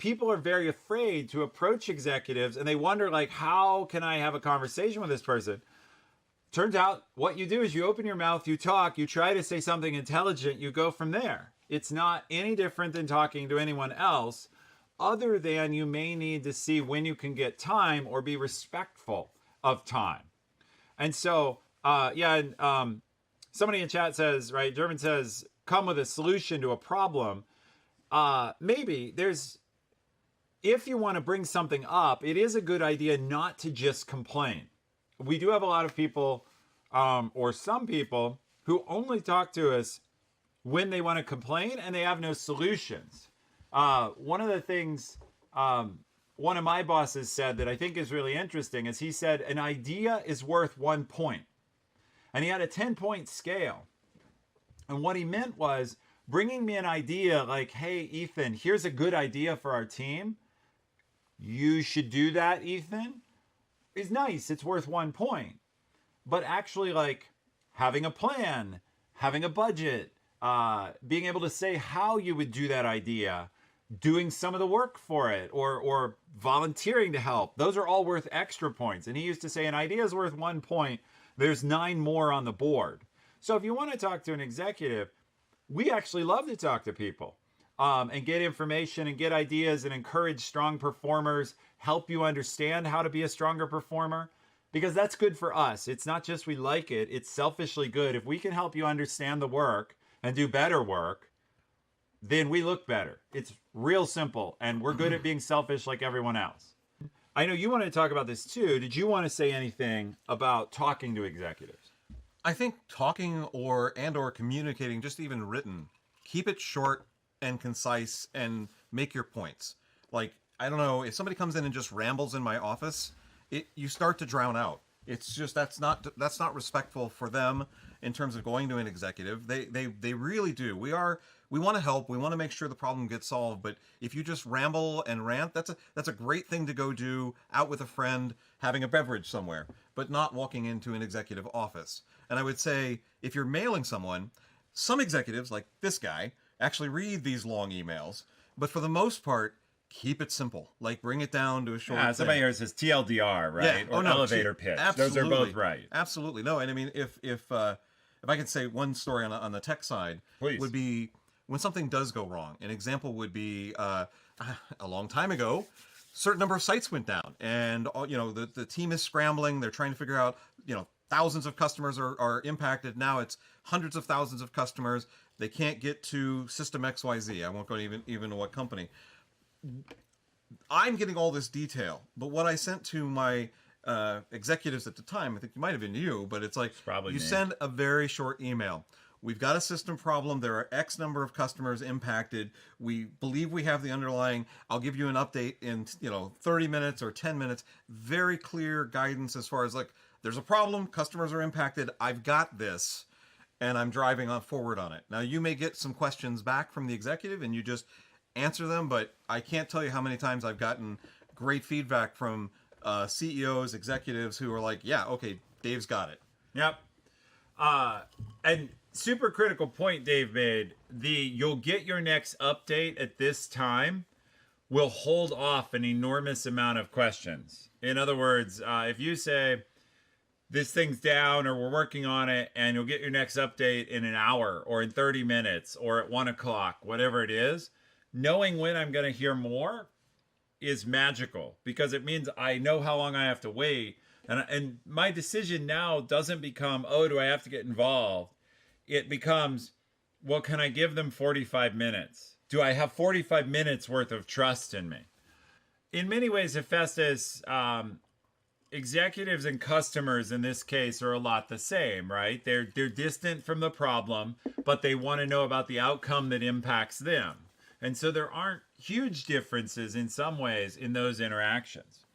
people are very afraid to approach executives, and they wonder, like, how can I have a conversation with this person? Turns out what you do is you open your mouth, you talk, you try to say something intelligent, you go from there. It's not any different than talking to anyone else, other than you may need to see when you can get time or be respectful of time. And so, somebody in chat says, right, German says, come with a solution to a problem. Maybe there's, if you want to bring something up, it is a good idea not to just complain. We do have a lot of people, or some people, who only talk to us when they want to complain and they have no solutions. One of the things one of my bosses said that I think is really interesting is he said, an idea is worth 1 point. And he had a 10-point scale. And what he meant was bringing me an idea like, hey, Ethan, here's a good idea for our team. You should do that, Ethan. Is nice. It's worth 1 point. But actually, like, having a plan, having a budget, being able to say how you would do that idea, doing some of the work for it, or volunteering to help, those are all worth extra points. And he used to say an idea is worth 1 point. There's 9 more on the board. So if you want to talk to an executive, we actually love to talk to people. And get information and get ideas and encourage strong performers, help you understand how to be a stronger performer, because that's good for us. It's not just we like it, it's selfishly good. If we can help you understand the work and do better work, then we look better. It's real simple, and we're good at being selfish like everyone else. I know you wanted to talk about this too. Did you want to say anything about talking to executives? I think talking or communicating, just even written, keep it short and concise and make your points. Like, I don't know, if somebody comes in and just rambles in my office, you start to drown out. It's just, that's not respectful for them in terms of going to an executive. They really do. We want to help. We want to make sure the problem gets solved. But if you just ramble and rant, that's a great thing to go do out with a friend, having a beverage somewhere, but not walking into an executive office. And I would say, if you're mailing someone, some executives, like this guy, actually read these long emails, but for the most part, keep it simple. Like, bring it down to a short thing. Somebody here says TLDR, right? Yeah. Or elevator pitch. Absolutely. Those are both right. Absolutely. No, and I mean, if I could say one story on the tech side, please, would be when something does go wrong. An example would be a long time ago, certain number of sites went down, and the team is scrambling. They're trying to figure out, thousands of customers are impacted. Now it's hundreds of thousands of customers. They can't get to system XYZ. I won't go even to what company. I'm getting all this detail, but what I sent to my executives at the time, I think it might have been you, but it's like, you send a very short email. We've got a system problem. There are X number of customers impacted. We believe we have the underlying. I'll give you an update in 30 minutes or 10 minutes. Very clear guidance as far as, like, there's a problem, customers are impacted, I've got this, and I'm driving on forward on it. Now, you may get some questions back from the executive and you just answer them, but I can't tell you how many times I've gotten great feedback from CEOs, executives who are like, yeah, okay, Dave's got it. Yep. And super critical point Dave made, you'll get your next update at this time will hold off an enormous amount of questions. In other words, if you say, this thing's down or we're working on it, and you'll get your next update in an hour or in 30 minutes or at 1 o'clock, whatever it is, knowing when I'm going to hear more is magical, because it means I know how long I have to wait. And my decision now doesn't become, oh, do I have to get involved? It becomes, well, can I give them 45 minutes? Do I have 45 minutes worth of trust in me? In many ways, Hephaestus, executives and customers in this case are a lot the same, right? They're distant from the problem, but they want to know about the outcome that impacts them. And so there aren't huge differences in some ways in those interactions.